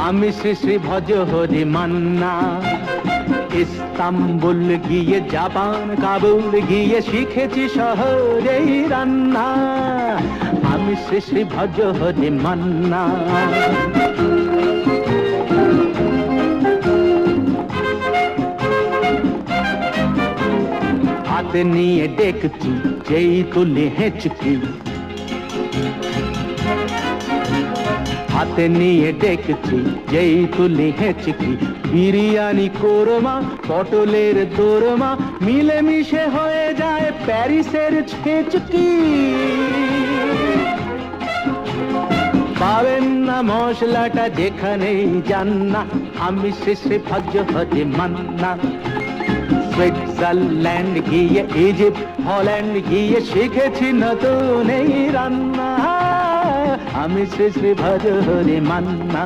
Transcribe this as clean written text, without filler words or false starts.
আমি শ্রী শ্রী ভজ হরি মান্না। ইস্তাম্বুল গিয়ে জাপান কাবুল গিয়ে শিখেছি শহরেই রান্না। আমি শ্রী শ্রী ভজ হরি মান্না। হাতে নিয়ে ডেকছি যেই তুলি হেঁচকি, হাতে নিয়ে ডেকছি যেই তুলি হেঁচকি। বিরিয়ানি কোরমা পটলের দোরমা মিলেমিশে হয়ে যায় প্যারিসের ছেচকি। পাবেন না মশলাটা যেখানেই যান না। আমি শ্রী শ্রী ভজ হরি মান্না। সুইজারল্যান্ড গিয়ে ইজিপ্ট হল্যান্ড গিয়ে শিখেছি নতুন এই রান্না। আমি শ্রী শ্রী ভজ হরি মান্না।